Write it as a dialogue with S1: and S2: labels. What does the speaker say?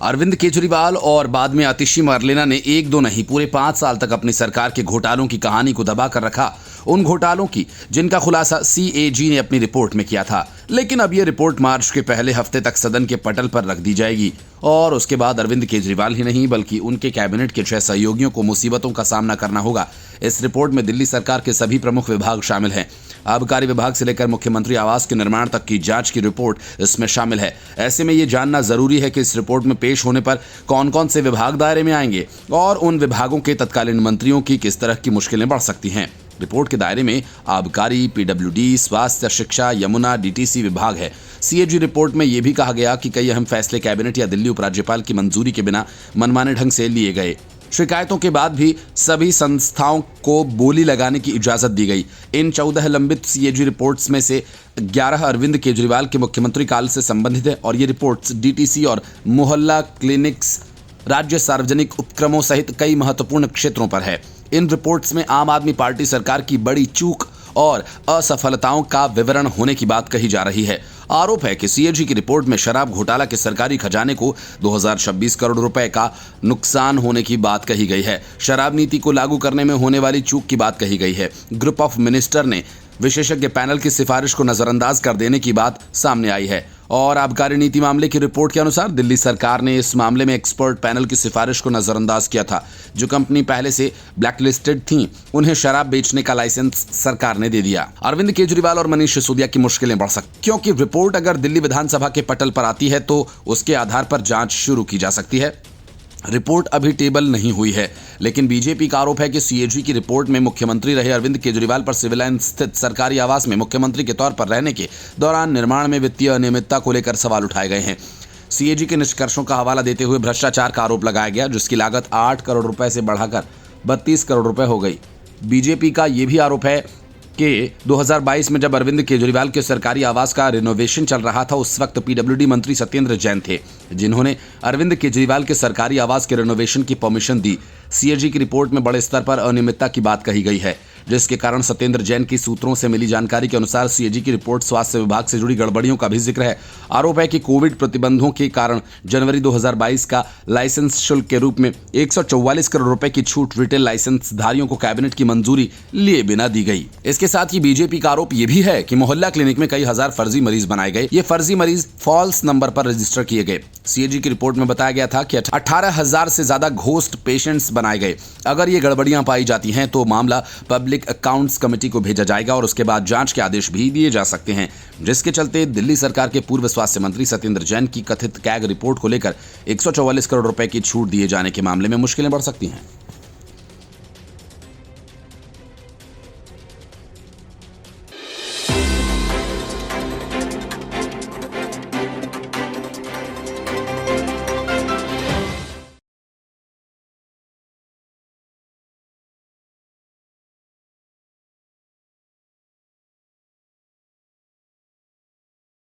S1: अरविंद केजरीवाल और बाद में आतिशी मरलेना ने एक दो नहीं पूरे 5 साल तक अपनी सरकार के घोटालों की कहानी को दबा कर रखा, उन घोटालों की जिनका खुलासा सीएजी ने अपनी रिपोर्ट में किया था। लेकिन अब यह रिपोर्ट मार्च के पहले हफ्ते तक सदन के पटल पर रख दी जाएगी और उसके बाद अरविंद केजरीवाल ही नहीं बल्कि उनके कैबिनेट के 6 सहयोगियों को मुसीबतों का सामना करना होगा। इस रिपोर्ट में दिल्ली सरकार के सभी प्रमुख विभाग शामिल हैं। आबकारी विभाग से लेकर मुख्यमंत्री आवास के निर्माण तक की जांच की रिपोर्ट इसमें शामिल है। ऐसे में ये जानना जरूरी है कि इस रिपोर्ट में पेश होने पर कौन कौन से विभाग दायरे में आएंगे और उन विभागों के तत्कालीन मंत्रियों की किस तरह की मुश्किलें बढ़ सकती हैं। रिपोर्ट के दायरे में आबकारी, पीडब्ल्यूडी, स्वास्थ्य, शिक्षा, यमुना, डीटीसी विभाग है। सीएजी रिपोर्ट में यह भी कहा गया कि कई अहम फैसले कैबिनेट या दिल्ली उपराज्यपाल की मंजूरी के बिना मनमाने ढंग से लिए गए। शिकायतों के बाद भी सभी संस्थाओं को बोली लगाने की इजाजत दी गई। इन 14 लंबित सीएजी रिपोर्ट्स में से 11 अरविंद केजरीवाल के मुख्यमंत्री काल से संबंधित है और ये रिपोर्ट्स डीटीसी और मोहल्ला क्लिनिक्स, राज्य सार्वजनिक उपक्रमों सहित कई महत्वपूर्ण क्षेत्रों पर है। इन रिपोर्ट्स में आम आदमी पार्टी सरकार की बड़ी चूक और असफलताओं का विवरण होने की बात कही जा रही है। आरोप है कि सीएजी की रिपोर्ट में शराब घोटाला के सरकारी खजाने को 2026 करोड़ रुपए का नुकसान होने की बात कही गई है। शराब नीति को लागू करने में होने वाली चूक की बात कही गई है। ग्रुप ऑफ मिनिस्टर ने विशेषज्ञ पैनल की सिफारिश को नजरअंदाज कर देने की बात सामने आई है और आबकारी नीति मामले की रिपोर्ट के अनुसार दिल्ली सरकार ने इस मामले में एक्सपर्ट पैनल की सिफारिश को नजरअंदाज किया था। जो कंपनी पहले से ब्लैकलिस्टेड थी उन्हें शराब बेचने का लाइसेंस सरकार ने दे दिया। अरविंद केजरीवाल और मनीष सिसोदिया की मुश्किलें बढ़ सकती क्योंकि रिपोर्ट अगर दिल्ली विधानसभा के पटल पर आती है तो उसके आधार पर जांच शुरू की जा सकती है। रिपोर्ट अभी टेबल नहीं हुई है, लेकिन बीजेपी का आरोप है कि सीएजी की रिपोर्ट में मुख्यमंत्री रहे अरविंद केजरीवाल पर सिविल लाइन स्थित सरकारी आवास में मुख्यमंत्री के तौर पर रहने के दौरान निर्माण में वित्तीय अनियमितता को लेकर सवाल उठाए गए हैं। सीएजी के निष्कर्षों का हवाला देते हुए भ्रष्टाचार का आरोप लगाया गया, जिसकी लागत 8 करोड़ रुपए से बढ़ाकर 32 करोड़ रुपए हो गई। बीजेपी का यह भी आरोप है कि 2022 में जब अरविंद केजरीवाल के सरकारी आवास का रिनोवेशन चल रहा था उस वक्त पीडब्ल्यूडी मंत्री सत्येंद्र जैन थे, जिन्होंने अरविंद केजरीवाल के सरकारी आवास के रिनोवेशन की परमिशन दी। सीएजी की रिपोर्ट में बड़े स्तर पर अनियमितता की बात कही गई है, जिसके कारण सत्येंद्र जैन की सूत्रों से मिली जानकारी के अनुसार सीएजी की रिपोर्ट स्वास्थ्य विभाग से जुड़ी गड़बड़ियों का भी जिक्र है। आरोप है कि कोविड प्रतिबंधों के कारण जनवरी 2022 का लाइसेंस शुल्क के रूप में 144 करोड़ रुपए की छूट रिटेल लाइसेंस धारियों को कैबिनेट की मंजूरी लिए बिना दी गई। इसके साथ ही बीजेपी का आरोप यह भी है कि मोहल्ला क्लिनिक में कई हजार फर्जी मरीज बनाए गए। ये फर्जी मरीज फॉल्स नंबर पर रजिस्टर किए गए। सीएजी की रिपोर्ट में बताया गया था कि 18,000 से ज्यादा घोस्ट पेशेंट्स बनाए गए। अगर ये गड़बड़ियां पाई जाती हैं तो मामला पब्लिक अकाउंट्स कमेटी को भेजा जाएगा और उसके बाद जांच के आदेश भी दिए जा सकते हैं, जिसके चलते दिल्ली सरकार के पूर्व स्वास्थ्य मंत्री सत्येंद्र जैन की कथित कैग रिपोर्ट को लेकर 144 करोड़ रुपए की छूट दिए जाने के मामले में मुश्किलें बढ़ सकती हैं।